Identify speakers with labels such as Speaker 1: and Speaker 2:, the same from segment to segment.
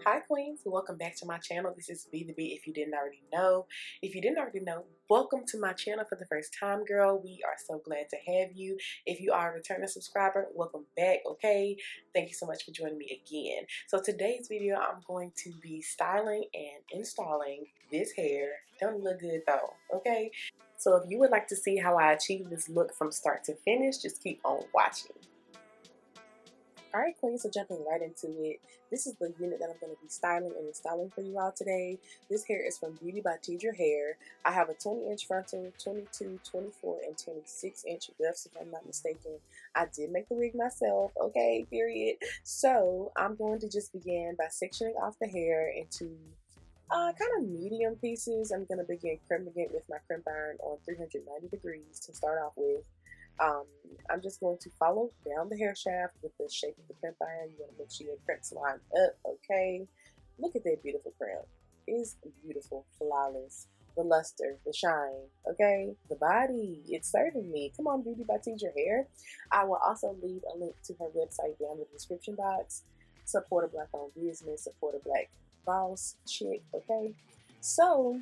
Speaker 1: Hi queens, welcome back to my channel. This is BetheBeat if you didn't already know. If you didn't already know, welcome to my channel for the first time, girl. We are so glad to have you. If you are a returning subscriber, welcome back, okay? Thank you so much for joining me again. So today's video, I'm going to be styling and installing this hair. Don't look good though, okay? So if you would like to see how I achieve this look from start to finish, just keep on watching. Alright queens, so jumping right into it, this is the unit that I'm going to be styling and installing for you all today. This hair is from BeautyByTeadraHair. I have a 20-inch frontal, 22, 24, and 26-inch wefts if I'm not mistaken. I did make the wig myself, okay, period. So I'm going to just begin by sectioning off the hair into kind of medium pieces. I'm going to begin crimping it with my crimp iron on 390 degrees to start off with. I'm just going to follow down the hair shaft with the shape of the crimp iron. You want to make sure your crimps line up, okay? Look at that beautiful crimp. It's beautiful, flawless. The luster, the shine, okay? The body, it's serving me. Come on, BeautyByTeadraHair. I will also leave a link to her website down in the description box. Support a Black-owned business, support a Black boss chick, okay? So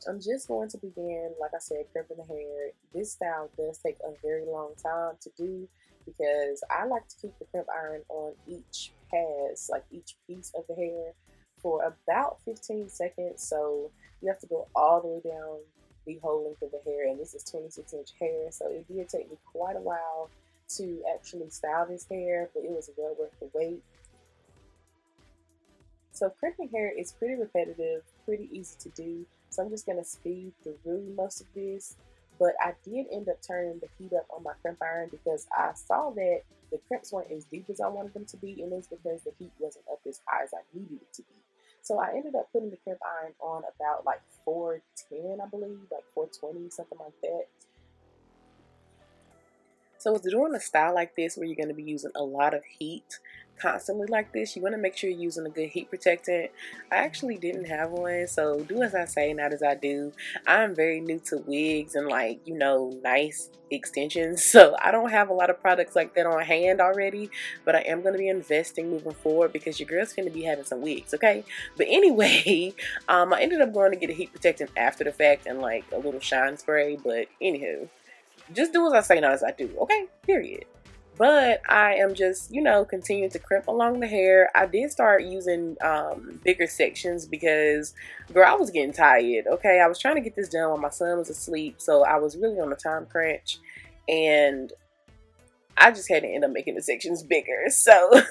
Speaker 1: I'm just going to begin, like I said, crimping the hair. This style does take a very long time to do because I like to keep the crimp iron on each pass, like each piece of the hair, for about 15 seconds. So you have to go all the way down the whole length of the hair, and this is 26-inch hair, so it did take me quite a while to actually style this hair, but it was well worth the wait. So crimping hair is pretty repetitive, pretty easy to do. So I'm just going to speed through most of this. But I did end up turning the heat up on my crimp iron because I saw that the crimps weren't as deep as I wanted them to be. And it's because the heat wasn't up as high as I needed it to be. So I ended up putting the crimp iron on about like 410, I believe, like 420, something like that. So with doing a style like this where you're going to be using a lot of heat constantly like this, you want to make sure you're using a good heat protectant. I actually didn't have one, so do as I say, not as I do. I'm very new to wigs and, like, you know, nice extensions, so I don't have a lot of products like that on hand already, but I am going to be investing moving forward because your girl's going to be having some wigs, okay? But anyway, I ended up going to get a heat protectant after the fact and like a little shine spray, but anywho, just do as I say, not as I do, okay? Period. But I am just, you know, continuing to crimp along the hair. I did start using bigger sections because, girl, I was getting tired, okay? I was trying to get this done while my son was asleep, so I was really on a time crunch, and I just had to end up making the sections bigger, so.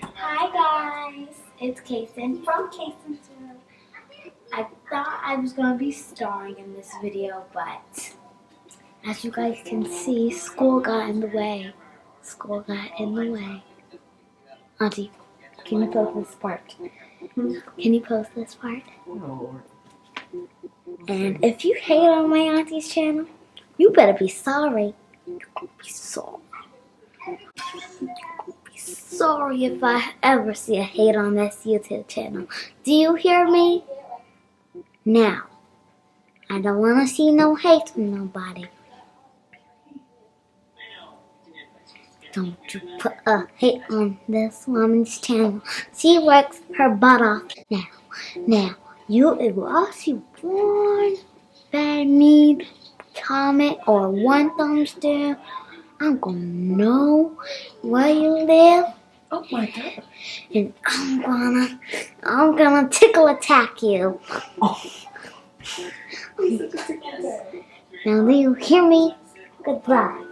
Speaker 2: Hi guys, it's Kason from Kason's World. I thought I was going to be starring in this video, but as you guys can see, school got in the way. School got in the way. Auntie, can you post this part? Can you post this part?
Speaker 1: No.
Speaker 2: And if you hate on my auntie's channel, you better be sorry. You're gonna be sorry. Sorry if I ever see a hate on this YouTube channel. Do you hear me? Now, I don't want to see no hate from nobody. Don't you put a hate on this woman's channel. She works her butt off. Now, you, if I see one bad mean comment or one thumbs down, I'm gonna know where you live.
Speaker 1: Oh my God.
Speaker 2: And I'm gonna tickle attack you.
Speaker 1: Oh.
Speaker 2: Now do you hear me? Goodbye.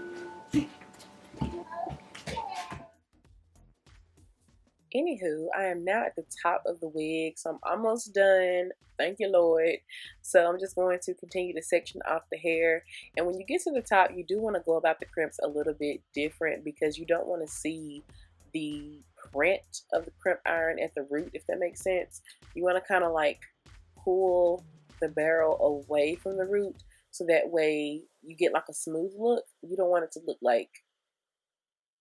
Speaker 1: Anywho, I am now at the top of the wig, so I'm almost done. Thank you, Lord. So I'm just going to continue to section off the hair. And when you get to the top, you do want to go about the crimps a little bit different because you don't want to see the print of the crimp iron at the root, if that makes sense. You want to kind of like pull the barrel away from the root so that way you get like a smooth look. You don't want it to look like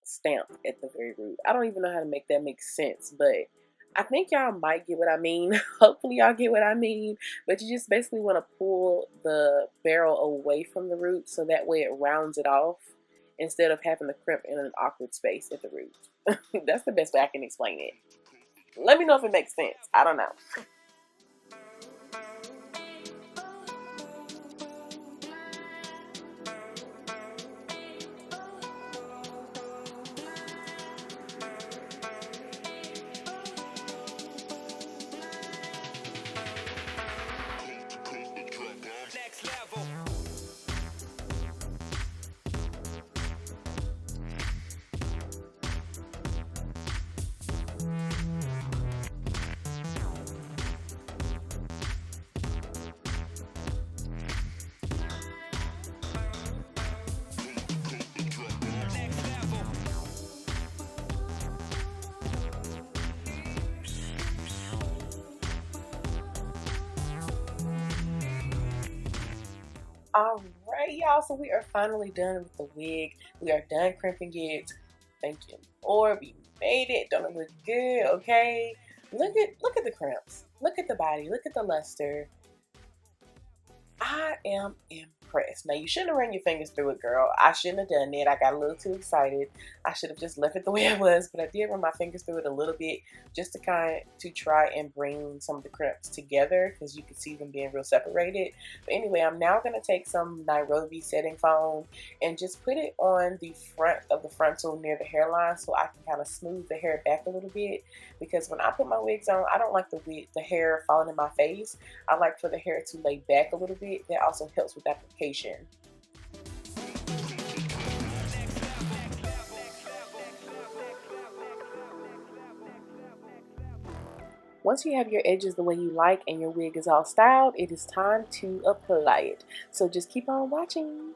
Speaker 1: stamped at the very root. I don't even know how to make that make sense, but I think y'all might get what I mean. Hopefully y'all get what I mean. But you just basically want to pull the barrel away from the root so that way it rounds it off instead of having the crimp in an awkward space at the root. That's the best way I can explain it. Let me know if it makes sense. I don't know. Alright, y'all, so we are finally done with the wig. We are done crimping it. Thank you, Lord. We made it. Don't it look good? Okay. Look at the crimps. Look at the body. Look at the luster. I am impressed. Now, you shouldn't have run your fingers through it, girl. I shouldn't have done it. I got a little too excited. I should have just left it the way it was, but I did run my fingers through it a little bit just to try and bring some of the crimps together, because you can see them being real separated. But anyway, I'm now going to take some Nairobi setting foam and just put it on the front of the frontal near the hairline so I can kind of smooth the hair back a little bit, because when I put my wigs on, I don't like the hair falling in my face. I like for the hair to lay back a little bit. That also helps with application. Once you have your edges the way you like and your wig is all styled, it is time to apply it. So just keep on watching.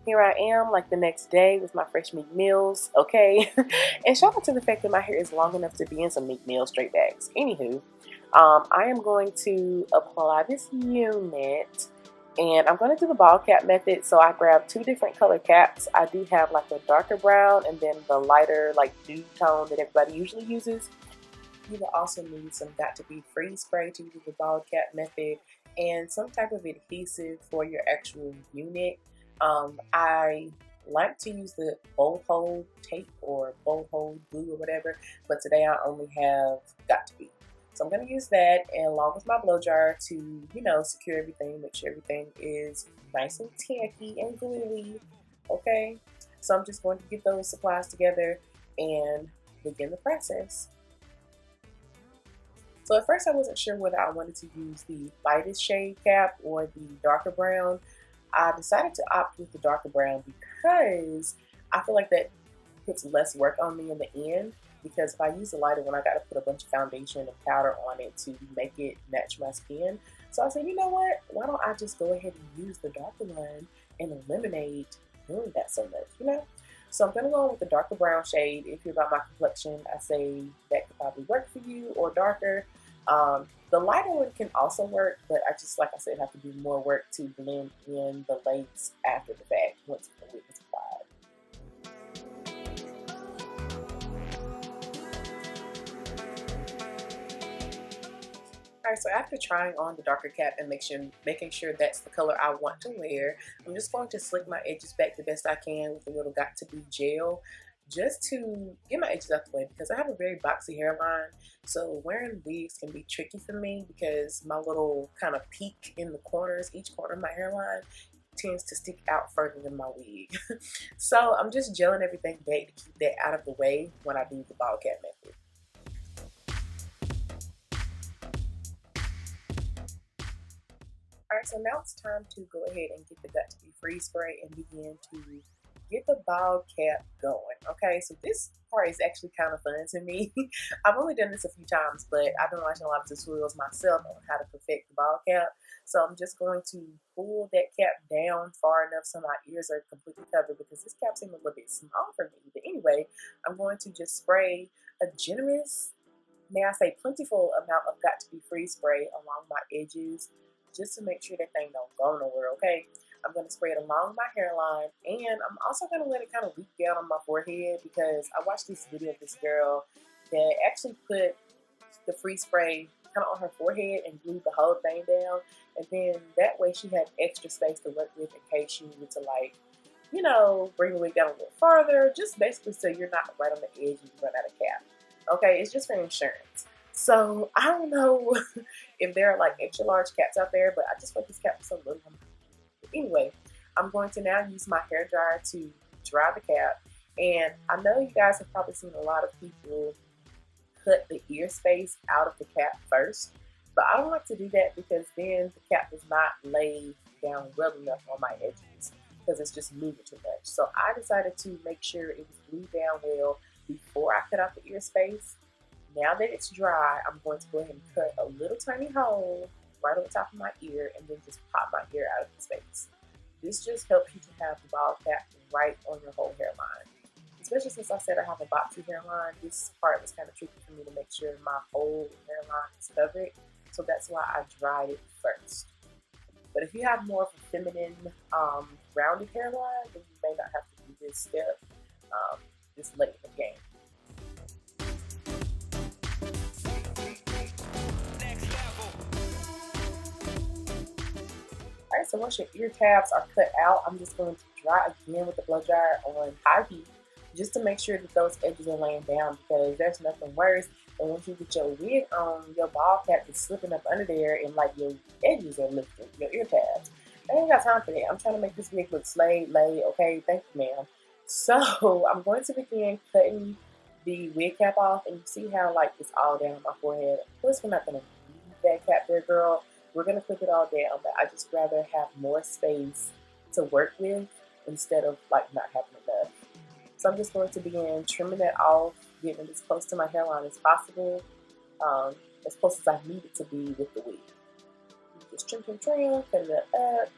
Speaker 1: Here I am, like the next day with my fresh Meek Mills, okay? And shout out to the fact that my hair is long enough to be in some Meek Mill straight backs. Anywho, I am going to apply this unit, and I'm going to do the ball cap method. So I grabbed two different color caps. I do have like a darker brown and then the lighter like nude tone that everybody usually uses. You will also need some GOT2B freeze spray to do the ball cap method, and some type of adhesive for your actual unit. I like to use the bowl hold tape or bowl hold glue or whatever, but today I only have GOT2B. So I'm going to use that, and along with my blow dryer to, you know, secure everything, make sure everything is nice and tacky and gluey, okay? So I'm just going to get those supplies together and begin the process. So at first I wasn't sure whether I wanted to use the lightest shade cap or the darker brown. I decided to opt with the darker brown because I feel like that puts less work on me in the end, because if I use the lighter one, I got to put a bunch of foundation and powder on it to make it match my skin. So I said, you know what, why don't I just go ahead and use the darker one and eliminate doing that so much, you know? So I'm going to go with the darker brown shade. If you're about my complexion, I say that could probably work for you, or darker. The lighter one can also work, but I just, like I said, have to do more work to blend in the lace after the fact once the wig is applied. Alright, so after trying on the darker cap and making sure that's the color I want to wear, I'm just going to slick my edges back the best I can with a little GOT2B gel, just to get my edges out the way, because I have a very boxy hairline. So wearing wigs can be tricky for me because my little kind of peak in the corners, each corner of my hairline, tends to stick out further than my wig. So I'm just gelling everything back to keep that out of the way when I do the ball cap method. Alright, so now it's time to go ahead and get the GOT2B freeze spray and begin to get the ball cap going. Okay, so this part is actually kind of fun to me. I've only done this a few times, but I've been watching a lot of tutorials myself on how to perfect the ball cap. So I'm just going to pull that cap down far enough so my ears are completely covered, because this cap seems a little bit small for me. But anyway, I'm going to just spray a generous, may I say plentiful amount of GOT2B freeze spray along my edges, just to make sure that thing don't go nowhere, okay? I'm going to spray it along my hairline, and I'm also going to let it kind of leak down on my forehead, because I watched this video of this girl that actually put the freeze spray kind of on her forehead and glued the whole thing down, and then that way she had extra space to work with in case she needed to like you know, bring the wig down a little farther, just basically so you're not right on the edge and you run out of cap. Okay, it's just for insurance. So I don't know if there are like extra large caps out there, but I just want this cap so little. Anyway, I'm going to now use my hair dryer to dry the cap. And I know you guys have probably seen a lot of people cut the ear space out of the cap first, but I don't like to do that because then the cap does not lay down well enough on my edges because it's just moving too much. So I decided to make sure it was glued down well before I cut out the ear space. Now that it's dry, I'm going to go ahead and cut a little tiny hole right on the top of my ear and then just pop my hair out of the space. This just helps you to have the ball cap right on your whole hairline. Especially since I said I have a boxy hairline, this part was kind of tricky for me to make sure my whole hairline is covered. So that's why I dried it first. But if you have more of a feminine, rounded hairline, then you may not have to do this step this late in the game. Alright, so once your ear tabs are cut out, I'm just going to dry again with the blow dryer on high heat just to make sure that those edges are laying down, because there's nothing worse than once you get your wig on, your ball cap is slipping up under there and like your edges are lifting, your ear tabs. I ain't got time for that. I'm trying to make this wig look slayed, laid, okay? Thank you, ma'am. So I'm going to begin cutting the wig cap off, and you see how like it's all down on my forehead. Of course, we're not gonna leave that cap there, girl. We're gonna clip it all down, but I just rather have more space to work with instead of like not having enough. So I'm just going to begin trimming that off, getting it as close to my hairline as possible, as close as I need it to be with the wig. Just trim, cut it up.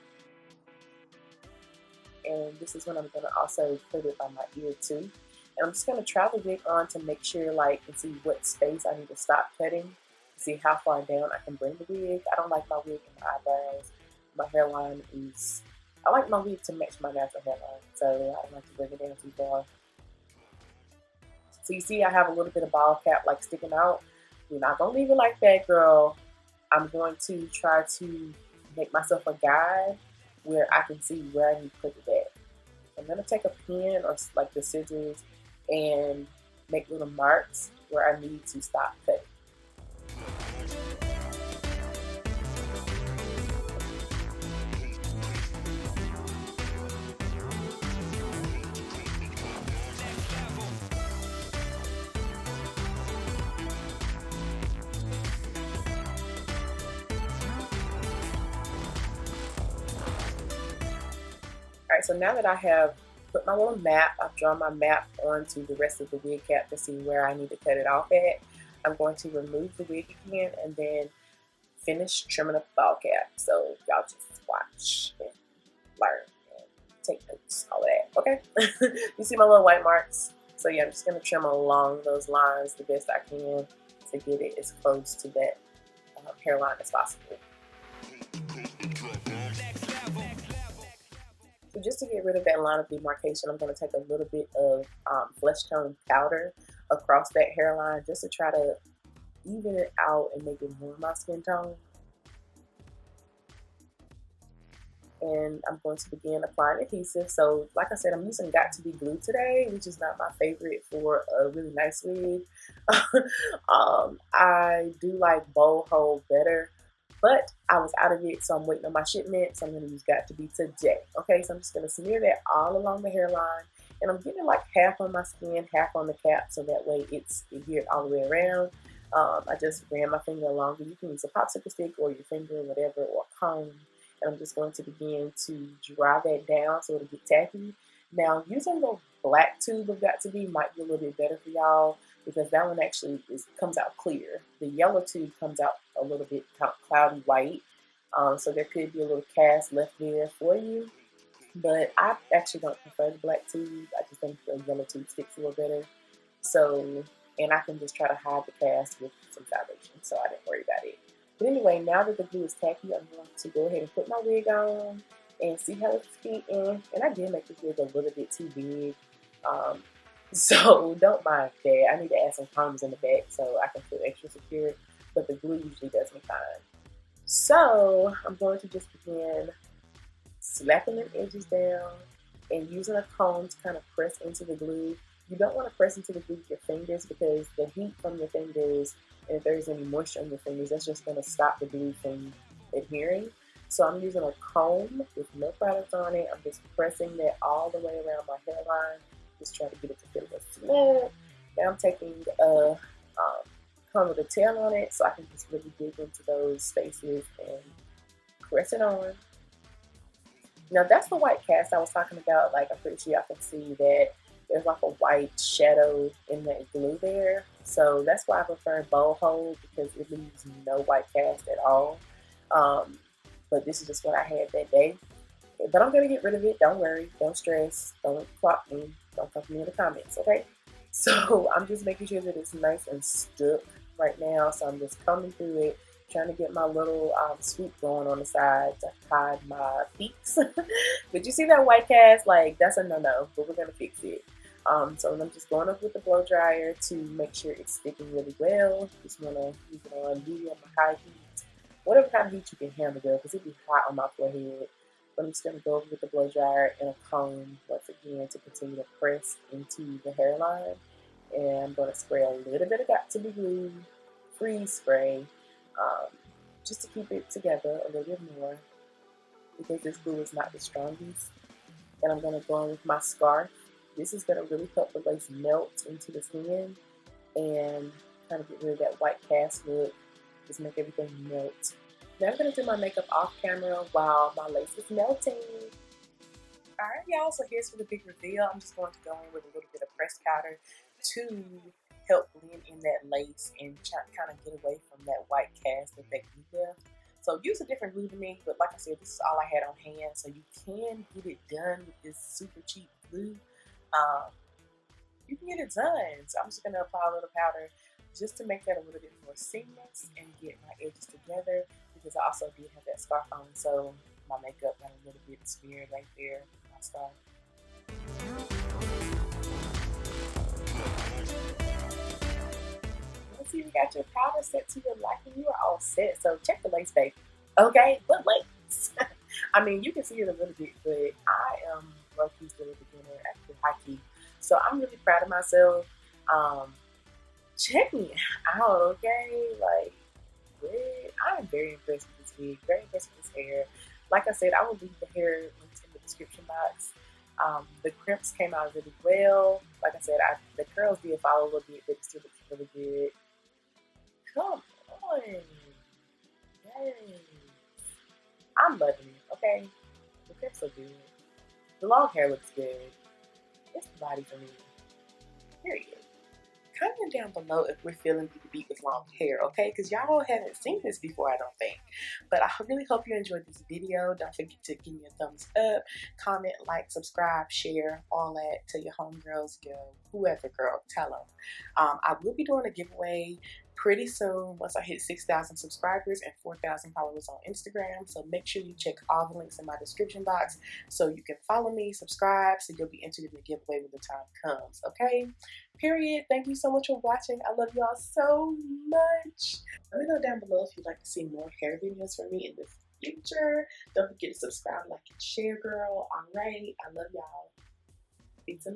Speaker 1: And this is when I'm going to also put it on my ear too. And I'm just going to try the wig on to make sure, like, and see what space I need to stop cutting. See how far down I can bring the wig. I don't like my wig in my eyebrows. My hairline is, I like my wig to match my natural hairline, so I don't like to bring it down too far. So you see I have a little bit of ball cap like sticking out. We're not going to leave it like that, girl. I'm going to try to make myself a guide where I can see where I need to put it at. I'm going to take a pen or like the scissors and make little marks where I need to stop cutting. Alright, so now that I have put my little map, I've drawn my map onto the rest of the wig cap to see where I need to cut it off at. I'm going to remove the wig again and then finish trimming up the ball cap. So y'all just watch and learn and take notes, all of that, okay? You see my little white marks? So yeah, I'm just going to trim along those lines the best I can to get it as close to that hairline as possible. So just to get rid of that line of demarcation, I'm going to take a little bit of flesh tone powder across that hairline just to try to even it out and make it more my skin tone. And I'm going to begin applying adhesive. So like I said, I'm using GOT2B glue today, which is not my favorite for a really nice wig. I do like bowl hold better, but I was out of it, so I'm waiting on my shipment, so I'm going to use GOT2B today. Okay, so I'm just going to smear that all along the hairline, and I'm getting like half on my skin, half on the cap, so that way it's geared all the way around. I just ran my finger along. You can use a popsicle stick or your finger, whatever, or a comb. And I'm just going to begin to dry that down so it'll get tacky. Now, using the black tube of GOT2B might be a little bit better for y'all because that one actually comes out clear. The yellow tube comes out a little bit cloudy white, so there could be a little cast left there for you. But I actually don't prefer the black tube. I just think the yellow tube sticks a little better. So, and I can just try to hide the cast with some foundation, so I didn't worry about it. But anyway, now that the glue is tacky, I'm going to go ahead and put my wig on and see how it's fitting. And I did make this wig a little bit too big, so don't mind that. I need to add some combs in the back so I can feel extra secure, but the glue usually does me fine. So I'm going to just begin slapping the edges down and using a comb to kind of press into the glue. You don't want to press into the glue with your fingers because the heat from your fingers, and if there's any moisture on your fingers, that's just going to stop the glue from adhering. So I'm using a comb with no product on it. I'm just pressing that all the way around my hairline, just trying to get it to feel a snap. Now I'm taking a comb with a tail on it so I can just really dig into those spaces and press it on. Now that's the white cast I was talking about. Like, I'm pretty sure y'all can see that there's like a white shadow in that glue there. So that's why I prefer bowl hold, because it leaves no white cast at all. But this is just what I had that day. But I'm going to get rid of it. Don't worry. Don't stress. Don't clock me. Don't come to me in the comments, okay? So I'm just making sure that it's nice and stuck right now. So I'm just combing through it, trying to get my little swoop going on the side to hide my peaks. But you see that white cast? Like, that's a no-no, but we're going to fix it. So I'm just going up with the blow dryer to make sure it's sticking really well. Just want to use it on medium or high heat, whatever kind of heat you can handle, girl, because it'd be hot on my forehead. But I'm just going to go over with the blow dryer and a comb once again to continue to press into the hairline. And I'm going to spray a little bit of GOT2B glue, freeze spray, just to keep it together a little bit more, because this glue is not the strongest. And I'm going to go in with my scarf. This is going to really help the lace melt into the skin and kind of get rid of that white cast look. Just make everything melt. Now I'm going to do my makeup off camera while my lace is melting. Alright y'all, so here's for the big reveal. I'm just going to go in with a little bit of pressed powder to help blend in that lace and kind of get away from that white cast that glue left. So use a different glue to me, but like I said, this is all I had on hand, so you can get it done with this super cheap glue. You can get it done. So I'm just going to apply a little powder just to make that a little bit more seamless and get my edges together, because I also did have that scarf on, so my makeup got a little bit smeared right there with my scarf. Let's see, you got your powder set to your liking. You are all set. So check the lace, baby. Okay, but lace. I mean, you can see it a little bit, but I am low-key still a beginner, actually high-key. So I'm really proud of myself. Check me out, okay? Like, I am very impressed with this wig, very impressed with this hair. Like I said, I will leave the hair linked in the description box. The crimps came out really well. Like I said, the curls did fall a little bit, but it still looks really good. Come on. Yes. I'm loving it, okay? The crimps are good. The long hair looks good. It's the body for me. Period. Comment down below if we're feeling BeautyByT with long hair, okay? Because y'all haven't seen this before, I don't think. But I really hope you enjoyed this video. Don't forget to give me a thumbs up, comment, like, subscribe, share, all that. Tell your homegirls, girl, whoever, girl, tell them. I will be doing a giveaway pretty soon once I hit 6,000 subscribers and 4,000 followers on Instagram. So make sure you check all the links in my description box so you can follow me, subscribe, so you'll be entered in the giveaway when the time comes, okay? Period. Thank you so much for watching. I love y'all so much. Let me know down below if you'd like to see more hair videos from me in the future. Don't forget to subscribe, like, and share, girl. All right. I love y'all. Pizza.